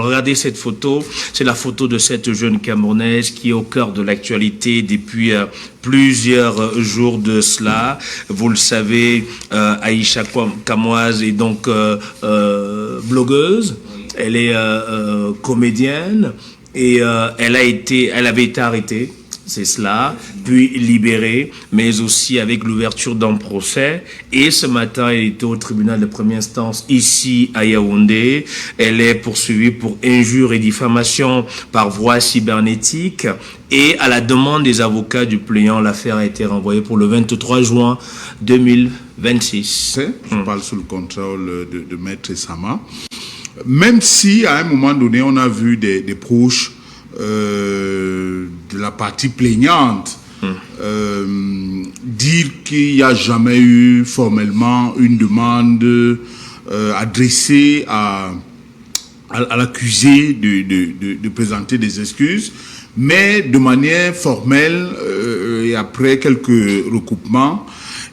Regardez cette photo, c'est la photo de cette jeune Camerounaise qui est au cœur de l'actualité depuis plusieurs jours de cela. Vous le savez, Aïcha Kamoise est donc blogueuse, elle est comédienne et elle avait été arrêtée. C'est cela, puis libérée, mais aussi avec l'ouverture d'un procès. Et ce matin, elle était au tribunal de première instance ici à Yaoundé. Elle est poursuivie pour injure et diffamation par voie cybernétique. Et à la demande des avocats du plaignant, l'affaire a été renvoyée pour le 23 juin 2026. Je parle sous le contrôle de Maître Sama. Même si, à un moment donné, on a vu des proches de la partie plaignante dire qu'il n'y a jamais eu formellement une demande adressée à l'accusé de présenter des excuses, mais de manière formelle et après quelques recoupements,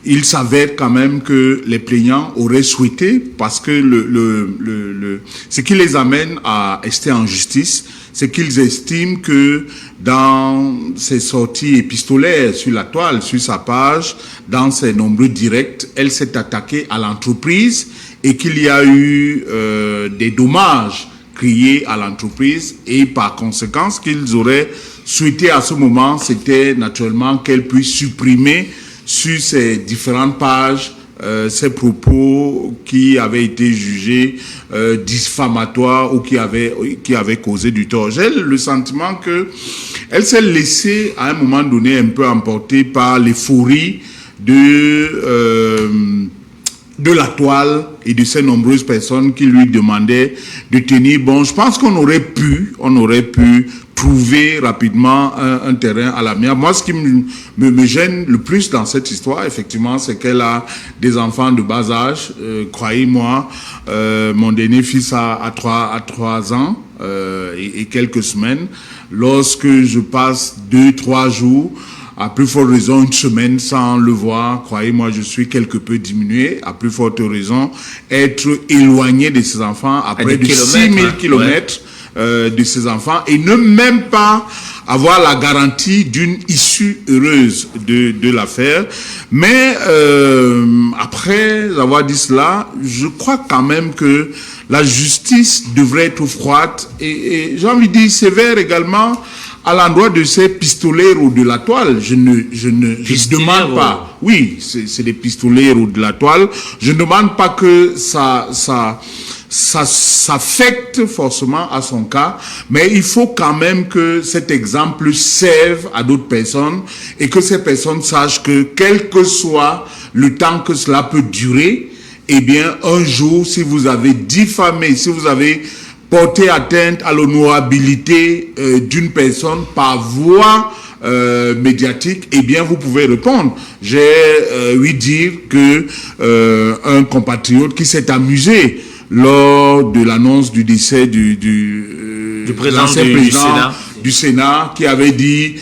il s'avère quand même que les plaignants auraient souhaité, parce que ce qui les amène à rester en justice, c'est qu'ils estiment que dans ses sorties épistolaires sur la toile, sur sa page, dans ses nombreux directs, elle s'est attaquée à l'entreprise et qu'il y a eu des dommages criés à l'entreprise et par conséquent, ce qu'ils auraient souhaité à ce moment, c'était naturellement qu'elle puisse supprimer sur ces différentes pages ces propos qui avaient été jugés diffamatoires ou qui avaient causé du tort. J'ai le sentiment que elle s'est laissée à un moment donné un peu emporter par l'euphorie de la toile et de ces nombreuses personnes qui lui demandaient de tenir bon. Je pense qu'on aurait pu trouver rapidement un terrain à l'amiable. Moi, ce qui me gêne le plus dans cette histoire, effectivement, c'est qu'elle a des enfants de bas âge. Croyez-moi, mon dernier fils a 3 ans et quelques semaines. Lorsque je passe 2-3 jours, à plus forte raison, une semaine sans le voir, croyez-moi, je suis quelque peu diminué. À plus forte raison, être éloigné de ses enfants à près de 6000 kilomètres de ses enfants et ne même pas avoir la garantie d'une issue heureuse de l'affaire. Mais après avoir dit cela, je crois quand même que la justice devrait être froide et j'ai envie de dire sévère également à l'endroit de ces pistoleros de la toile. Je demande pas. Oui, c'est des pistoleros de la toile. Je ne demande pas que ça s'affecte forcément à son cas, mais il faut quand même que cet exemple serve à d'autres personnes et que ces personnes sachent que quel que soit le temps que cela peut durer, eh bien, un jour, si vous avez diffamé, si vous avez porté atteinte à l'honorabilité d'une personne par voie médiatique, eh bien, vous pouvez répondre. J'ai ouï dire que un compatriote qui s'est amusé lors de l'annonce du décès du président du Sénat qui avait dit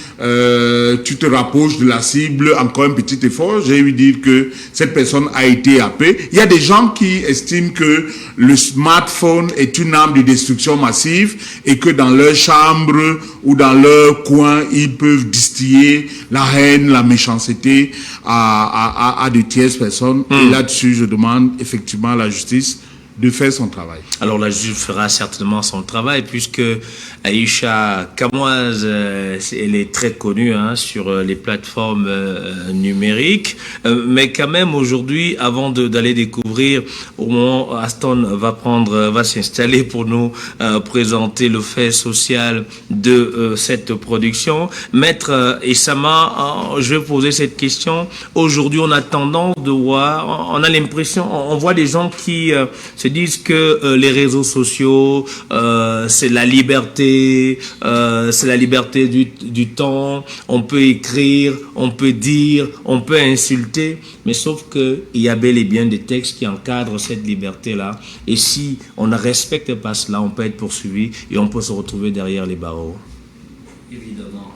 tu te rapproches de la cible, encore un petit effort. J'ai eu dire que cette personne a été happée. Il y a des gens qui estiment que le smartphone est une arme de destruction massive et que dans leur chambre ou dans leur coin, ils peuvent distiller la haine, la méchanceté à de tierces personnes. Et là-dessus, je demande effectivement à la justice de faire son travail. Alors la juge fera certainement son travail puisque Aïcha Kamoise, elle est très connue sur les plateformes numériques, mais quand même aujourd'hui, avant d'aller découvrir, au moment où Aston va s'installer pour nous présenter le fait social de cette production. Maître Essama, je vais poser cette question. Aujourd'hui, on a tendance de voir, on a l'impression, on voit des gens qui se disent que les réseaux sociaux, c'est la liberté du temps, on peut écrire, on peut dire, on peut insulter, mais sauf qu'il y a bel et bien des textes qui encadrent cette liberté-là, et si on ne respecte pas cela, on peut être poursuivi et on peut se retrouver derrière les barreaux. Évidemment.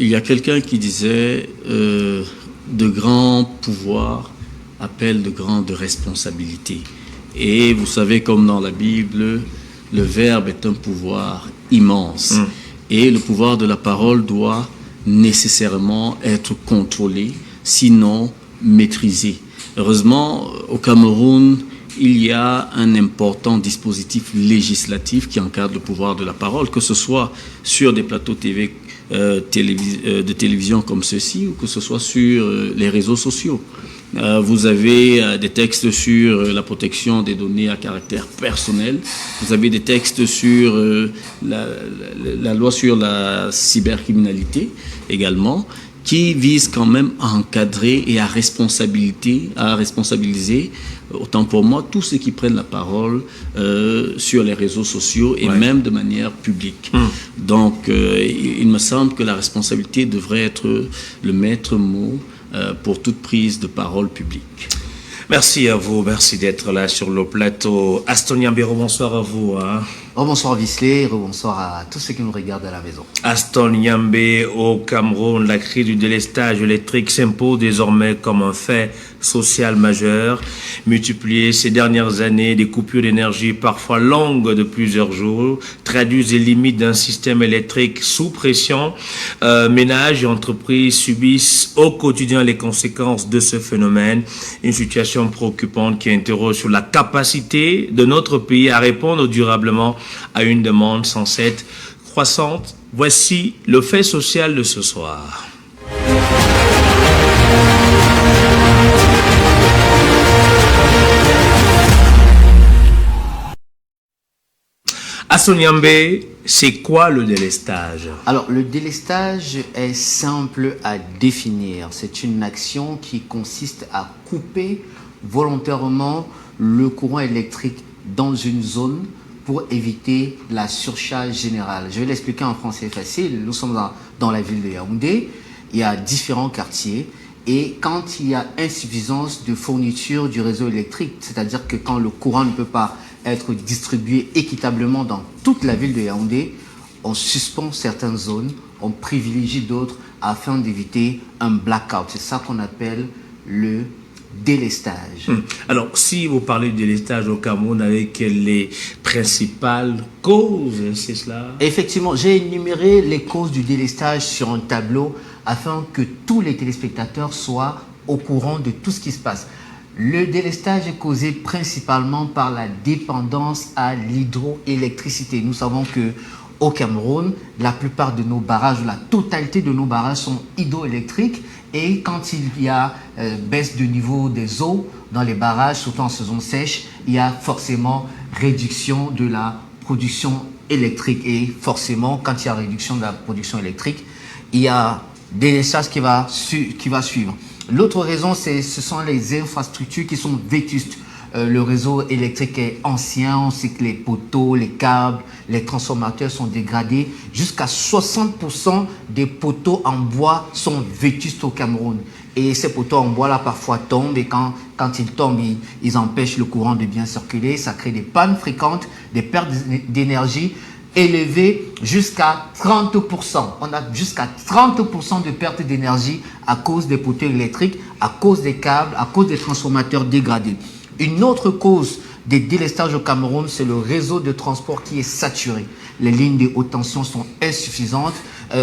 Il y a quelqu'un qui disait de grands pouvoirs appellent de grandes responsabilités. Et vous savez, comme dans la Bible, le verbe est un pouvoir immense. Et le pouvoir de la parole doit nécessairement être contrôlé, sinon maîtrisé. Heureusement, au Cameroun, il y a un important dispositif législatif qui encadre le pouvoir de la parole, que ce soit sur des plateaux de télévision comme ceux-ci ou que ce soit sur les réseaux sociaux. Vous avez des textes sur la protection des données à caractère personnel. Vous avez des textes sur la loi sur la cybercriminalité également, qui visent quand même à encadrer et à responsabiliser, autant pour moi, tous ceux qui prennent la parole sur les réseaux sociaux et même de manière publique. Donc, il me semble que la responsabilité devrait être le maître mot pour toute prise de parole publique. Merci à vous, merci d'être là sur le plateau. Aston Yambé, bonsoir à vous. Bonsoir Visley, bonsoir à tous ceux qui nous regardent à la maison. Aston Yambé, au Cameroun, la crise du délestage électrique s'impose désormais comme un fait social majeur. Multipliées ces dernières années, des coupures d'énergie parfois longues de plusieurs jours traduisent les limites d'un système électrique sous pression. Ménages et entreprises subissent au quotidien les conséquences de ce phénomène. Une situation préoccupante qui interroge sur la capacité de notre pays à répondre durablement à une demande sans cesse croissante. Voici le fait social de ce soir. Aston Yambé, c'est quoi le délestage? Alors, le délestage est simple à définir. C'est une action qui consiste à couper volontairement le courant électrique dans une zone pour éviter la surcharge générale. Je vais l'expliquer en français facile. Nous sommes dans la ville de Yaoundé. Il y a différents quartiers. Et quand il y a insuffisance de fourniture du réseau électrique, c'est-à-dire que quand le courant ne peut pas être distribué équitablement dans toute la ville de Yaoundé, on suspend certaines zones, on privilégie d'autres afin d'éviter un blackout. C'est ça qu'on appelle le délestage. Alors, si vous parlez de délestage au Cameroun, avec les principales causes, c'est cela? Effectivement, j'ai énuméré les causes du délestage sur un tableau afin que tous les téléspectateurs soient au courant de tout ce qui se passe. Le délestage est causé principalement par la dépendance à l'hydroélectricité. Nous savons que au Cameroun, la plupart de nos barrages, la totalité de nos barrages sont hydroélectriques. Et quand il y a baisse de niveau des eaux dans les barrages, surtout en saison sèche, il y a forcément réduction de la production électrique. Et forcément, quand il y a réduction de la production électrique, il y a délestage qui va suivre. L'autre raison, ce sont les infrastructures qui sont vétustes. Le réseau électrique est ancien, on sait que les poteaux, les câbles, les transformateurs sont dégradés. Jusqu'à 60% des poteaux en bois sont vétustes au Cameroun. Et ces poteaux en bois là parfois tombent et quand ils tombent, ils empêchent le courant de bien circuler. Ça crée des pannes fréquentes, des pertes d'énergie élevées jusqu'à 30%. On a jusqu'à 30% de pertes d'énergie à cause des poteaux électriques, à cause des câbles, à cause des transformateurs dégradés. Une autre cause des délestages au Cameroun, c'est le réseau de transport qui est saturé. Les lignes de haute tension sont insuffisantes.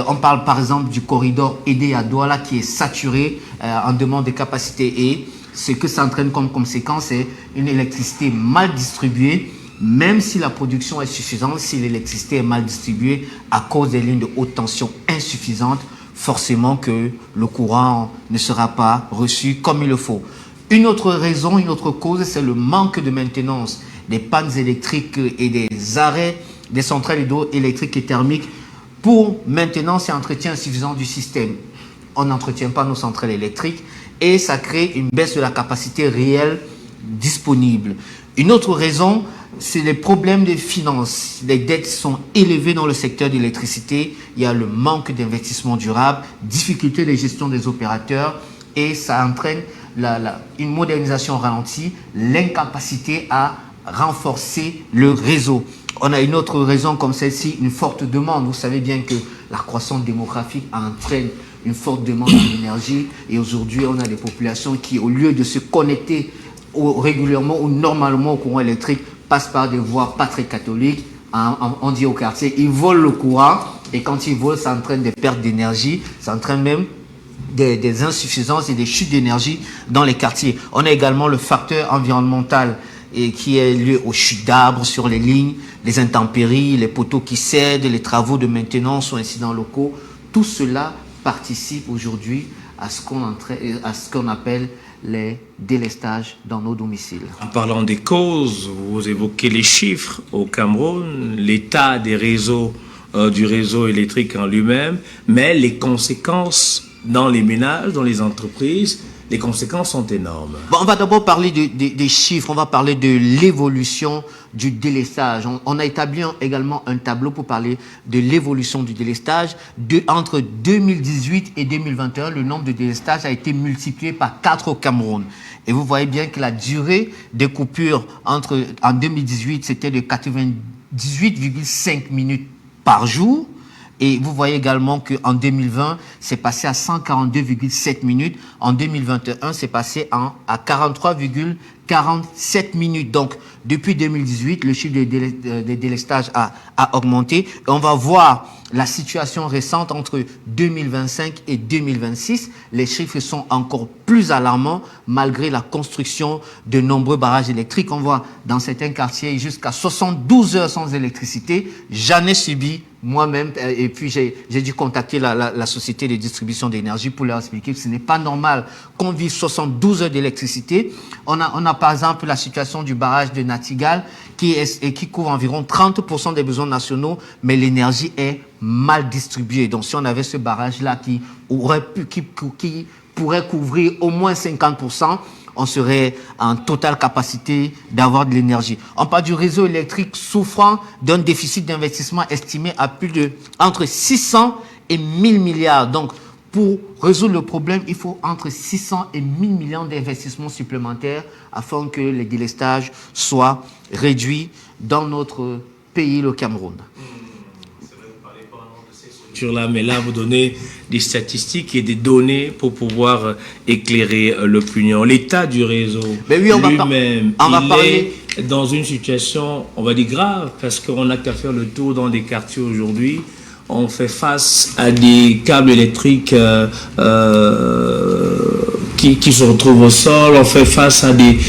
On parle par exemple du corridor Edé à Douala qui est saturé en demande de capacité. Et ce que ça entraîne comme conséquence, c'est une électricité mal distribuée. Même si la production est suffisante, si l'électricité est mal distribuée à cause des lignes de haute tension insuffisantes, forcément que le courant ne sera pas reçu comme il le faut. Une autre raison, une autre cause, c'est le manque de maintenance des pannes électriques et des arrêts des centrales hydroélectriques et thermiques pour maintenance et entretien insuffisant du système. On n'entretient pas nos centrales électriques et ça crée une baisse de la capacité réelle disponible. Une autre raison, c'est les problèmes de finances. Les dettes sont élevées dans le secteur de l'électricité. Il y a le manque d'investissement durable, difficulté de gestion des opérateurs et ça entraîne une modernisation ralentie, l'incapacité à renforcer le réseau. On a une autre raison comme celle-ci, une forte demande. Vous savez bien que la croissance démographique entraîne une forte demande en énergie et aujourd'hui on a des populations qui, au lieu de se connecter régulièrement ou normalement au courant électrique, passent par des voies pas très catholiques, on dit au quartier, ils volent le courant, et quand ils volent, ça entraîne des pertes d'énergie, ça entraîne même des insuffisances et des chutes d'énergie dans les quartiers. On a également le facteur environnemental et qui est lié aux chutes d'arbres sur les lignes, les intempéries, les poteaux qui cèdent, les travaux de maintenance ou incidents locaux. Tout cela participe aujourd'hui à ce qu'on appelle les délestages dans nos domiciles. En parlant des causes, vous évoquez les chiffres au Cameroun, l'état des réseaux, du réseau électrique en lui-même, mais les conséquences dans les ménages, dans les entreprises, les conséquences sont énormes. Bon, on va d'abord parler des chiffres, on va parler de l'évolution du délestage. On a établi également un tableau pour parler de l'évolution du délestage. Entre 2018 et 2021, le nombre de délestages a été multiplié par 4 au Cameroun. Et vous voyez bien que la durée des coupures en 2018, c'était de 98,5 minutes par jour. Et vous voyez également qu'en 2020, c'est passé à 142,7 minutes. En 2021, c'est passé à 43,47 minutes. Donc, depuis 2018, le chiffre des délestages a augmenté. Et on va voir la situation récente entre 2025 et 2026. Les chiffres sont encore plus alarmants malgré la construction de nombreux barrages électriques. On voit dans certains quartiers jusqu'à 72 heures sans électricité. J'en ai subi moi-même, et puis j'ai dû contacter la société de distribution d'énergie pour leur expliquer que ce n'est pas normal qu'on vive 72 heures d'électricité. On a par exemple la situation du barrage de Natigal qui couvre environ 30% des besoins nationaux, mais l'énergie est mal distribuée. Donc si on avait ce barrage-là qui pourrait couvrir au moins 50%, on serait en totale capacité d'avoir de l'énergie. On parle du réseau électrique souffrant d'un déficit d'investissement estimé à plus de entre 600 et 1000 milliards. Donc, pour résoudre le problème, il faut entre 600 et 1000 millions d'investissements supplémentaires afin que les délestages soient réduits dans notre pays, le Cameroun. Là, mais là, vous donnez des statistiques et des données pour pouvoir éclairer l'opinion. L'état du réseau lui-même, il est dans une situation, on va dire, grave, parce qu'on n'a qu'à faire le tour dans des quartiers aujourd'hui. On fait face à des câbles électriques qui se retrouvent au sol, on fait face à des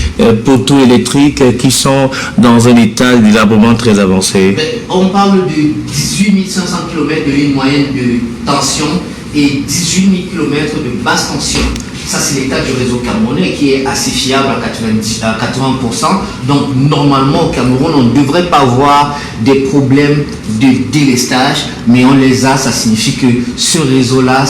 poteaux électriques qui sont dans un état de délabrement très avancé. On parle de 18 500 km de ligne moyenne de tension et 18 000 km de basse tension. Ça, c'est l'état du réseau camerounais qui est assez fiable à 80%. Donc, normalement, au Cameroun, on ne devrait pas avoir des problèmes de délestage, mais on les a. Ça signifie que ce réseau-là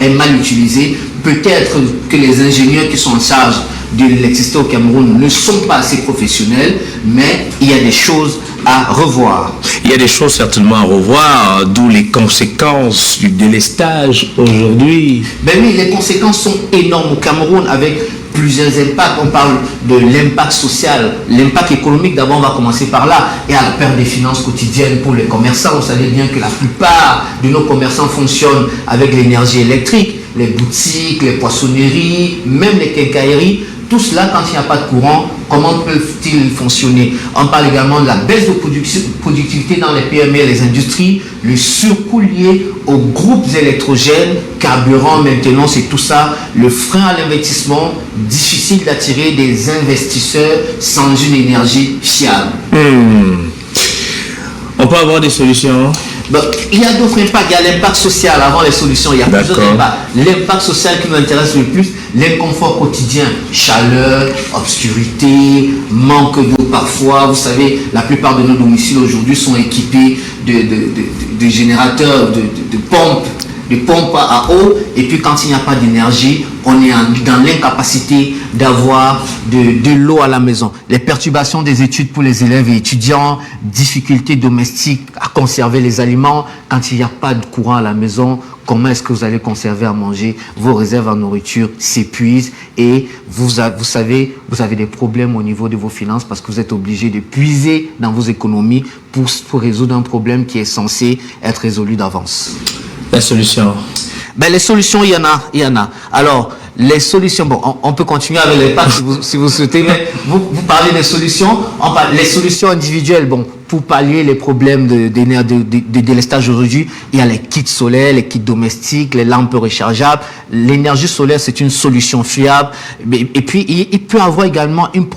est mal utilisé. Peut-être que les ingénieurs qui sont en charge de l'électricité au Cameroun ne sont pas assez professionnels, mais il y a des choses à revoir. Il y a des choses certainement à revoir, d'où les conséquences du délestage aujourd'hui. Ben oui, les conséquences sont énormes au Cameroun avec plusieurs impacts. On parle de l'impact social, l'impact économique. D'abord, on va commencer par là. Et à la perte des finances quotidiennes pour les commerçants. Vous savez bien que la plupart de nos commerçants fonctionnent avec l'énergie électrique. Les boutiques, les poissonneries, même les quincailleries. Tout cela, quand il n'y a pas de courant, comment peuvent-ils fonctionner? On parle également de la baisse de productivité dans les PME et les industries, le surcoût lié aux groupes électrogènes, carburant, maintenance et tout ça, le frein à l'investissement, difficile d'attirer des investisseurs sans une énergie fiable. On peut avoir des solutions? Bon, il y a d'autres impacts. Il y a l'impact social avant les solutions. Il y a plusieurs impacts. L'impact social qui nous intéresse le plus, l'inconfort quotidien, chaleur, obscurité, manque d'eau parfois. Vous savez, la plupart de nos domiciles aujourd'hui sont équipés de générateurs, de pompes à eau. Et puis quand il n'y a pas d'énergie, on est dans l'incapacité d'avoir de l'eau à la maison. Les perturbations des études pour les élèves et étudiants, difficultés domestiques à conserver les aliments. Quand il n'y a pas de courant à la maison, comment est-ce que vous allez conserver à manger? Vos réserves en nourriture s'épuisent et vous savez, vous avez des problèmes au niveau de vos finances parce que vous êtes obligé de puiser dans vos économies pour résoudre un problème qui est censé être résolu d'avance. La solution? Ben, les solutions, il y en a. Alors, les solutions, bon, on peut continuer avec les packs si vous souhaitez, mais vous parlez des solutions, les solutions individuelles, bon, pour pallier les problèmes de délestage aujourd'hui, il y a les kits solaires, les kits domestiques, les lampes rechargeables. L'énergie solaire, c'est une solution fiable. Et puis, il peut avoir également une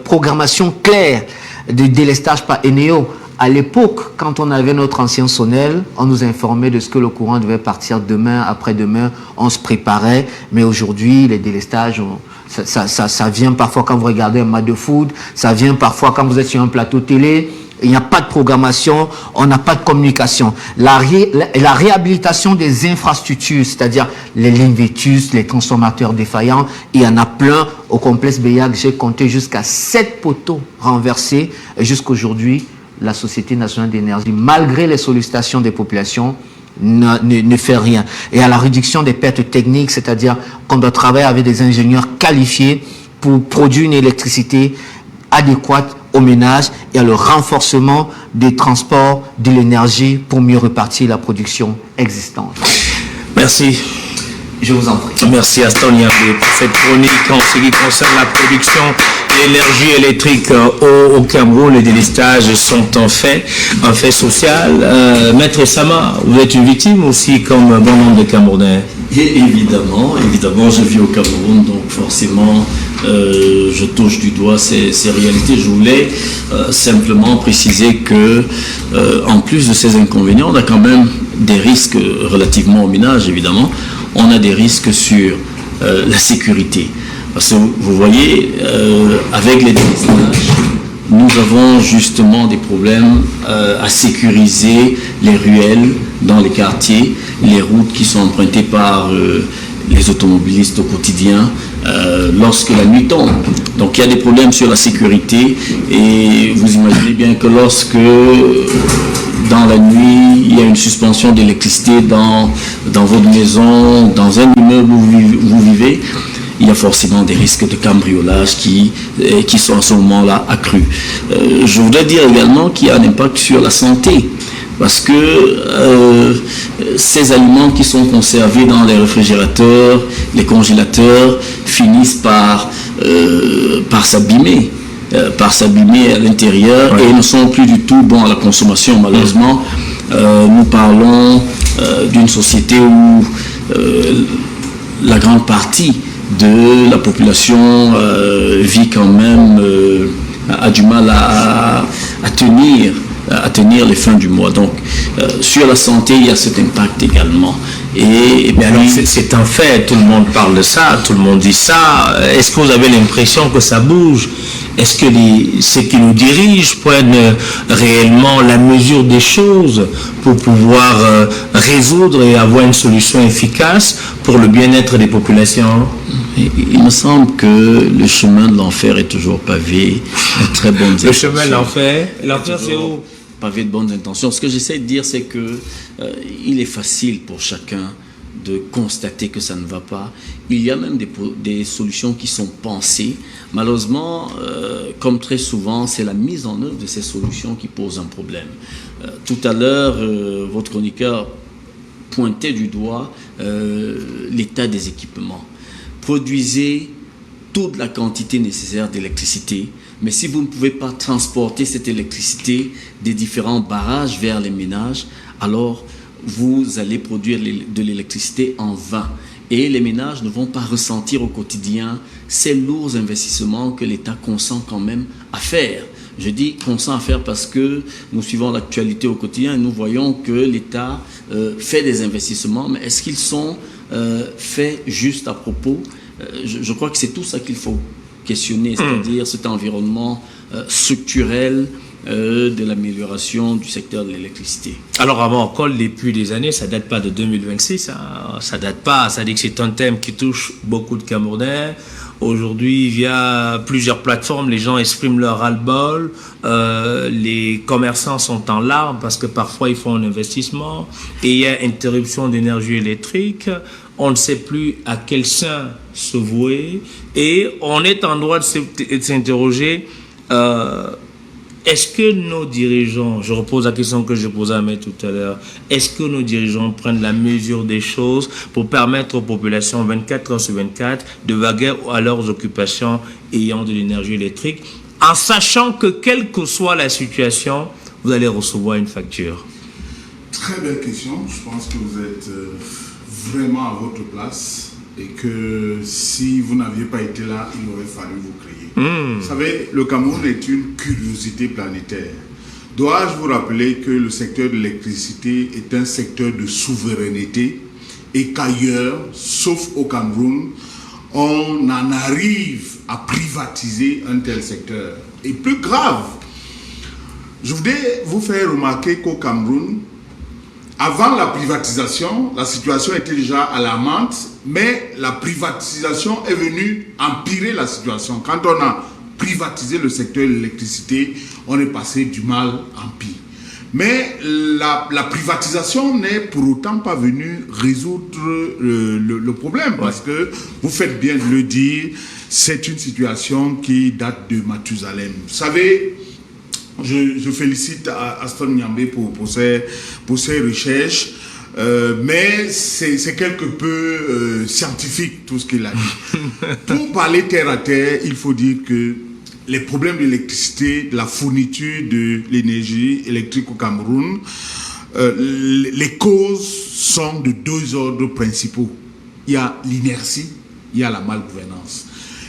programmation claire de délestage par Eneo. À l'époque, quand on avait notre ancien Sonel, on nous informait de ce que le courant devait partir demain, après-demain, on se préparait. Mais aujourd'hui, les délestages, ça vient parfois quand vous regardez un match de foot, ça vient parfois quand vous êtes sur un plateau télé. Il n'y a pas de programmation, on n'a pas de communication. La réhabilitation des infrastructures, c'est-à-dire les lignes vétustes, les transformateurs défaillants, il y en a plein. Au complexe Beyac, j'ai compté jusqu'à 7 poteaux renversés. Et jusqu'aujourd'hui, la Société nationale d'énergie, malgré les sollicitations des populations, ne fait rien. Et à la réduction des pertes techniques, c'est-à-dire qu'on doit travailler avec des ingénieurs qualifiés pour produire une électricité adéquate aux ménages et à le renforcement des transports de l'énergie pour mieux repartir la production existante. Merci. Je vous en prie. Merci Aston Yambé pour cette chronique en ce qui concerne la production d'énergie électrique au Cameroun. Les délestages sont un fait social. Maître Sama, vous êtes une victime aussi comme bon nombre de Camerounais? Et évidemment, je vis au Cameroun, donc forcément, je touche du doigt ces réalités. Je voulais simplement préciser que, en plus de ces inconvénients, on a quand même des risques relativement au ménage, évidemment. On a des risques sur la sécurité. Parce que vous voyez, avec les délestages, nous avons justement des problèmes à sécuriser les ruelles dans les quartiers, les routes qui sont empruntées par les automobilistes au quotidien lorsque la nuit tombe. Donc il y a des problèmes sur la sécurité et vous imaginez bien que lorsque dans la nuit il y a une suspension d'électricité dans votre maison, dans un immeuble où vous vivez, il y a forcément des risques de cambriolage qui sont à ce moment-là accrus. Je voudrais dire également qu'il y a un impact sur la santé, parce que ces aliments qui sont conservés dans les réfrigérateurs, les congélateurs, finissent par s'abîmer à l'intérieur et ne sont plus du tout bons à la consommation, malheureusement. Nous parlons d'une société où la grande partie de la population vit quand même, a du mal à tenir les fins du mois. Donc, sur la santé, il y a cet impact également. Et bien alors, c'est un fait, tout le monde parle de ça, tout le monde dit ça. Est-ce que vous avez l'impression que ça bouge? Est-ce que ceux qui nous dirigent prennent réellement la mesure des choses pour pouvoir résoudre et avoir une solution efficace pour le bien-être des populations? Il me semble que le chemin de l'enfer est toujours pavé de très bonnes intentions. Le chemin de l'enfer c'est où? Pavé de bonnes intentions. Ce que j'essaie de dire, c'est que il est facile pour chacun de constater que ça ne va pas. Il y a même des solutions qui sont pensées. Malheureusement, comme très souvent, c'est la mise en œuvre de ces solutions qui pose un problème. Tout à l'heure, votre chroniqueur pointait du doigt l'état des équipements. Produisez toute la quantité nécessaire d'électricité, mais si vous ne pouvez pas transporter cette électricité des différents barrages vers les ménages, alors vous allez produire de l'électricité en vain. Et les ménages ne vont pas ressentir au quotidien ces lourds investissements que l'État consent quand même à faire. Je dis consent à faire parce que nous suivons l'actualité au quotidien et nous voyons que l'État fait des investissements, mais est-ce qu'ils sont faits juste à propos? Je crois que c'est tout ça qu'il faut questionner, c'est-à-dire cet environnement structurel de l'amélioration du secteur de l'électricité. Alors avant encore, depuis des années, ça date pas de 2026, hein, ça date pas, ça dit que c'est un thème qui touche beaucoup de Camerounais. Aujourd'hui, via plusieurs plateformes, les gens expriment leur ras-le-bol, les commerçants sont en larmes parce que parfois ils font un investissement et il y a interruption d'énergie électrique, on ne sait plus à quel saint se vouer et on est en droit de s'interroger est-ce que nos dirigeants, je repose la question que je posais à Maître tout à l'heure, est-ce que nos dirigeants prennent la mesure des choses pour permettre aux populations 24 heures sur 24 de vaguer à leurs occupations ayant de l'énergie électrique, en sachant que quelle que soit la situation, vous allez recevoir une facture? Très belle question. Je pense que vous êtes vraiment à votre place et que si vous n'aviez pas été là, il aurait fallu vous créer. Vous savez, le Cameroun est une curiosité planétaire. Dois-je vous rappeler que le secteur de l'électricité est un secteur de souveraineté et qu'ailleurs, sauf au Cameroun, on en arrive à privatiser un tel secteur. Et plus grave, je voudrais vous faire remarquer qu'au Cameroun, avant la privatisation, la situation était déjà alarmante, mais la privatisation est venue empirer la situation. Quand on a privatisé le secteur de l'électricité, on est passé du mal en pire. Mais la privatisation n'est pour autant pas venue résoudre le problème, parce que, vous faites bien de le dire, c'est une situation qui date de Mathusalem. Vous savez, je félicite Aston Nyambé pour ses recherches, mais c'est quelque peu scientifique tout ce qu'il a dit. Pour parler terre à terre, il faut dire que les problèmes d'électricité, de la fourniture de l'énergie électrique au Cameroun, les causes sont de deux ordres principaux. Il y a l'inertie, il y a la malgouvernance.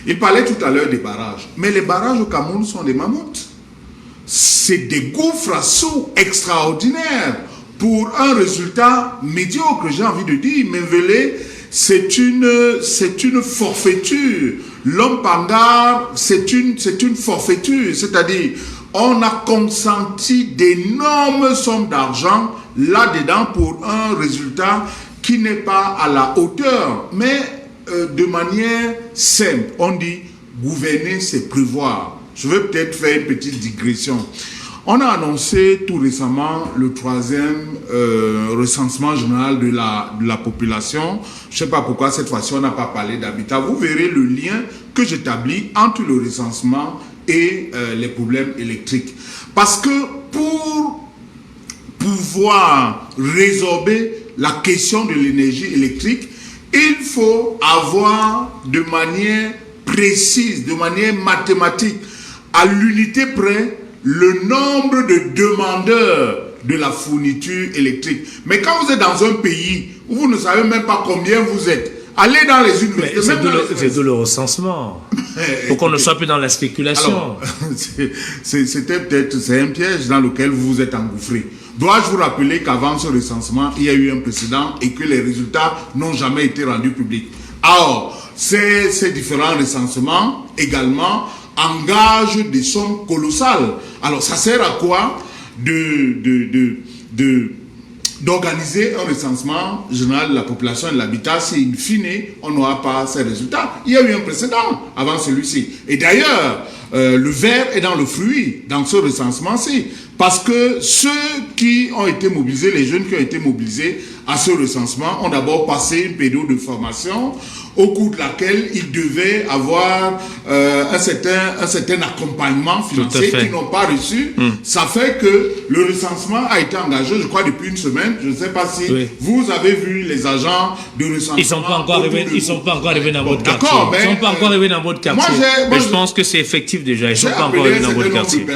Il parlait tout à l'heure des barrages, mais les barrages au Cameroun sont des mammouths. C'est des gouffres à seau extraordinaires pour un résultat médiocre, j'ai envie de dire. Mbenvélé, c'est une forfaiture. L'Ompangar, c'est une forfaiture. C'est-à-dire, on a consenti d'énormes sommes d'argent là-dedans pour un résultat qui n'est pas à la hauteur. Mais de manière simple, on dit gouverner, c'est prévoir. Je vais peut-être faire une petite digression. On a annoncé tout récemment le 3e recensement général de la population. Je ne sais pas pourquoi cette fois-ci on n'a pas parlé d'habitat. Vous verrez le lien que j'établis entre le recensement et les problèmes électriques. Parce que pour pouvoir résorber la question de l'énergie électrique, il faut avoir de manière précise, de manière mathématique, à l'unité près, le nombre de demandeurs de la fourniture électrique. Mais quand vous êtes dans un pays où vous ne savez même pas combien vous êtes, allez dans les universités. C'est de le recensement. Pour qu'on ne soit plus dans la spéculation. C'est un piège dans lequel vous vous êtes engouffré. Dois-je vous rappeler qu'avant ce recensement, il y a eu un précédent et que les résultats n'ont jamais été rendus publics. Alors, ces différents recensements également engagent des sommes colossales. Alors, ça sert à quoi d'organiser un recensement général de la population et de l'habitat si, in fine, on n'aura pas ces résultats? Il y a eu un précédent avant celui-ci. Et d'ailleurs, le verre est dans le fruit, dans ce recensement-ci. Parce que ceux qui ont été mobilisés, les jeunes qui ont été mobilisés à ce recensement, ont d'abord passé une période de formation au cours de laquelle ils devaient avoir un certain accompagnement financier qu'ils n'ont pas reçu. Ça fait que le recensement a été engagé, je crois, depuis une semaine. Je ne sais pas si vous avez vu les agents de recensement. Ils ne sont pas encore arrivés dans votre quartier. Ils ne sont pas encore arrivés dans votre quartier. Moi, je pense que c'est effectif déjà. Ils ne sont pas encore arrivés dans votre quartier.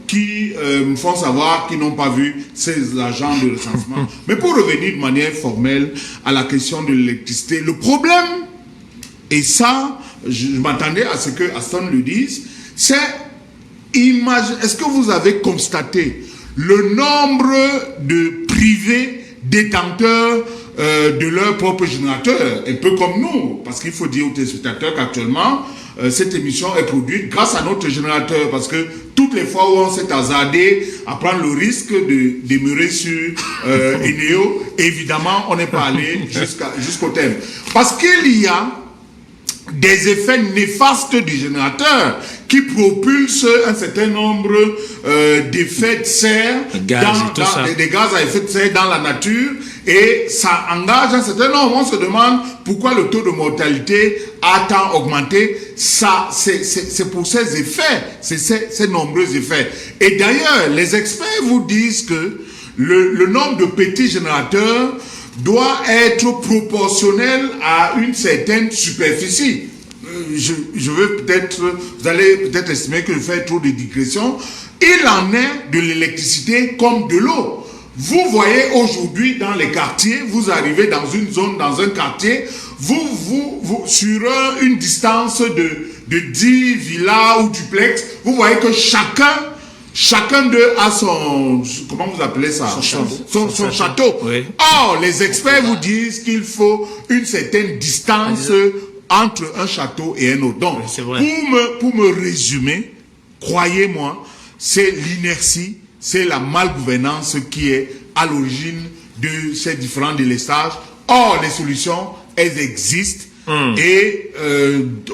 Qui me font savoir qu'ils n'ont pas vu ces agents de recensement. Mais pour revenir de manière formelle à la question de l'électricité, le problème, et ça, je m'attendais à ce que Aston le dise, c'est, est-ce que vous avez constaté le nombre de privés détenteurs de leur propre générateur, un peu comme nous, parce qu'il faut dire aux téléspectateurs qu'actuellement, cette émission est produite grâce à notre générateur, parce que toutes les fois où on s'est hasardé à prendre le risque de demeurer sur Eneo, évidemment, on n'est pas allé jusqu'au terme. Parce qu'il y a des effets néfastes du générateur qui propulsent un certain nombre d'effets de serre, des gaz à effet de serre dans la nature, Et ça engage un certain nombre. On se demande pourquoi le taux de mortalité a tant augmenté. Ça, c'est pour ces effets, ces nombreux effets. Et d'ailleurs, les experts vous disent que le nombre de petits générateurs doit être proportionnel à une certaine superficie. Je veux peut-être, vous allez peut-être estimer que je fais trop de digressions. Il en est de l'électricité comme de l'eau. Vous voyez aujourd'hui dans les quartiers, vous arrivez dans une zone, dans un quartier, vous sur une distance de 10 villas ou duplex, vous voyez que chacun d'eux a son, comment vous appelez ça? Son château. Oui. Or, les experts vous disent qu'il faut une certaine distance entre un château et un autre. Donc, c'est vrai. pour me résumer, croyez-moi, c'est l'inertie, c'est la malgouvernance qui est à l'origine de ces différents délestages. Or, les solutions, elles existent. Et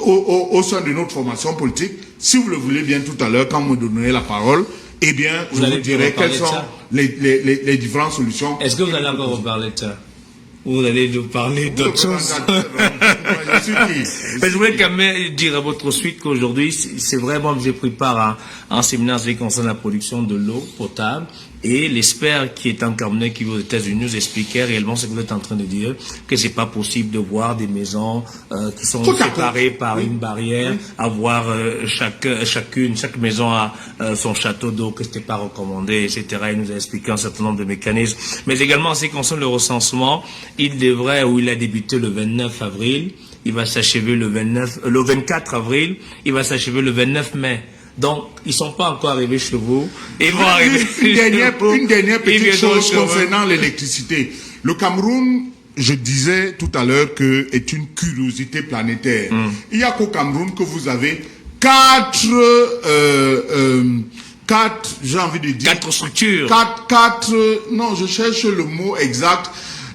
au sein de notre formation politique, si vous le voulez bien tout à l'heure, quand vous me donnerez la parole, eh bien, je vous dirai quelles sont les différentes solutions. Est-ce que vous allez encore reparler de ça? Ou vous allez nous parler d'autres choses? Mais je voulais quand même dire à votre suite qu'aujourd'hui, c'est vraiment que j'ai pris part à un séminaire qui concerne la production de l'eau potable. Et l'expert qui est en Cameroun, qui vit aux États-Unis, nous expliquait réellement ce que vous êtes en train de dire, que c'est pas possible de voir des maisons qui sont séparées par une barrière, avoir chaque maison a son château d'eau, que c'était pas recommandé, etc. Il nous a expliqué un certain nombre de mécanismes. Mais également, en ce qui concerne le recensement, il a débuté le 29 avril, il va s'achever le 24 avril, il va s'achever le 29 mai. Donc, ils sont pas encore arrivés chez vous. Ils vont arriver. Une dernière petite chose concernant l'électricité. Le Cameroun, je disais tout à l'heure, que est une curiosité planétaire. Il y a qu'au Cameroun que vous avez quatre, j'ai envie de dire. 4 structures. Non, je cherche le mot exact.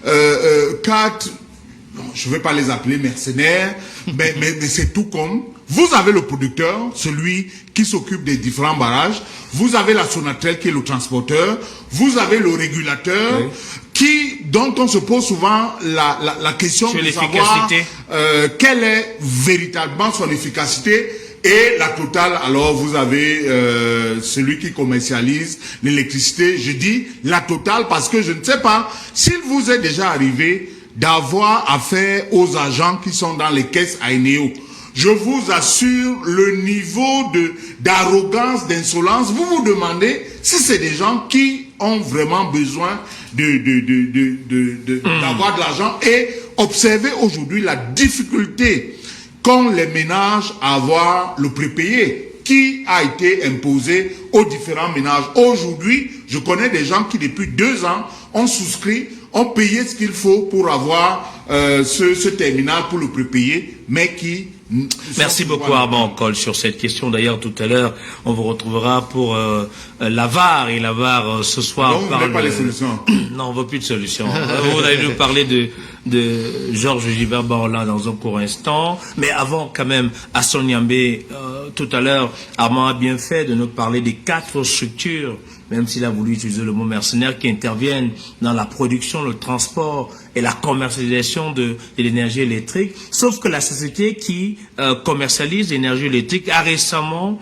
Non, je ne vais pas les appeler mercenaires, mais c'est tout comme. Vous avez le producteur, celui qui s'occupe des différents barrages. Vous avez la Sonatrach qui est le transporteur. Vous avez le régulateur dont on se pose souvent la question sur de savoir quelle est véritablement son efficacité. Et la totale, alors vous avez celui qui commercialise l'électricité. Je dis la totale parce que je ne sais pas s'il vous est déjà arrivé d'avoir affaire aux agents qui sont dans les caisses à Eneo. Je vous assure, le niveau d'arrogance, d'insolence, vous vous demandez si c'est des gens qui ont vraiment besoin d'avoir de l'argent. Et observez aujourd'hui la difficulté qu'ont les ménages à avoir le prépayé qui a été imposé aux différents ménages. Aujourd'hui, je connais des gens qui depuis 2 ans ont souscrit, ont payé ce qu'il faut pour avoir ce terminal pour le prépayé, mais qui... Merci beaucoup Armand Cole sur cette question. D'ailleurs, tout à l'heure, on vous retrouvera pour l'AVAR. Et l'AVAR, ce soir... Non, on n'a pas les solutions. Non, on ne veut plus de solutions. Vous allez nous parler de Georges Gilbert Barola dans un court instant. Mais avant, quand même, Hassan Niambé, tout à l'heure, Armand a bien fait de nous parler des 4 structures, même s'il a voulu utiliser le mot mercenaire, qui interviennent dans la production, le transport et la commercialisation de l'énergie électrique. Sauf que la société qui commercialise l'énergie électrique a récemment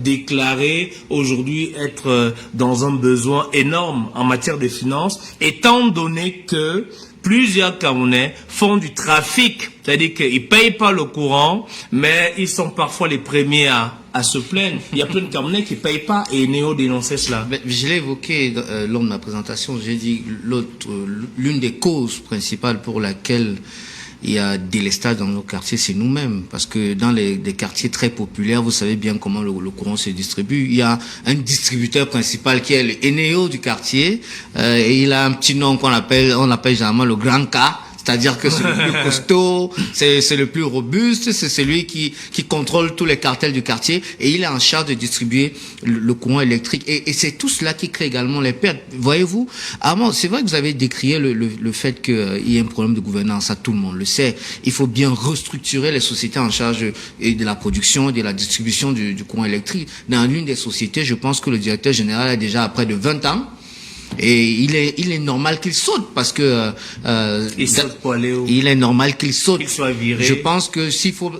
déclaré aujourd'hui être dans un besoin énorme en matière de finances, étant donné que plusieurs Camerounais font du trafic, c'est-à-dire qu'ils payent pas le courant, mais ils sont parfois les premiers à se plaindre. Il y a plein de Camerounais qui payent pas et Néo dénonçait cela. Je l'ai évoqué lors de ma présentation. J'ai dit l'une des causes principales pour laquelle il y a délestage dans nos quartiers, c'est nous-mêmes. Parce que dans des quartiers très populaires, vous savez bien comment le courant se distribue. Il y a un distributeur principal qui est le Eneo du quartier. Et il a un petit nom on appelle généralement le Grand K. C'est-à-dire que c'est le plus costaud, c'est le plus robuste, c'est celui qui contrôle tous les cartels du quartier et il est en charge de distribuer le courant électrique. Et c'est tout cela qui crée également les pertes. Voyez-vous, Armand, c'est vrai que vous avez décrié le fait qu'il y ait un problème de gouvernance, ça tout le monde le sait. Il faut bien restructurer les sociétés en charge de la production et de la distribution du courant électrique. Dans l'une des sociétés, je pense que le directeur général a déjà près de 20 ans. Et il est normal qu'il saute parce que Il saute pour aller où? il est normal qu'il saute. Qu'il soit viré. Je pense que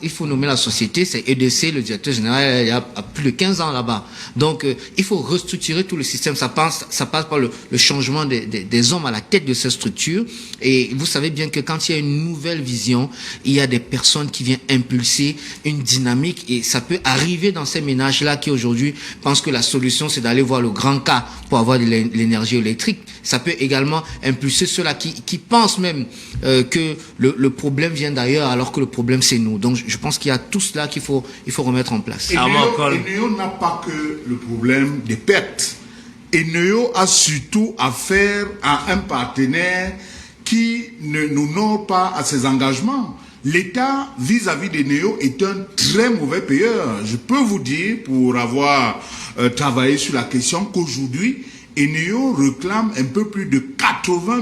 il faut nommer la société, c'est EDC, le directeur général, il y a plus de 15 ans là-bas. Donc il faut restructurer tout le système. Ça passe par le changement des hommes à la tête de cette structure. Et vous savez bien que quand il y a une nouvelle vision, il y a des personnes qui viennent impulser une dynamique, et ça peut arriver dans ces ménages-là qui aujourd'hui pensent que la solution c'est d'aller voir le grand cas pour avoir de l'énergie électrique. Ça peut également impulser ceux-là qui pensent même que le problème vient d'ailleurs alors que le problème c'est nous. Donc je pense qu'il y a tout cela qu'il faut remettre en place. Eneo n'a pas que le problème des pertes. Eneo a surtout affaire à un partenaire qui ne n'honore pas à ses engagements. L'État, vis-à-vis d'Eneo, est un très mauvais payeur. Je peux vous dire, pour avoir travaillé sur la question, qu'aujourd'hui, Eneo réclame un peu plus de 80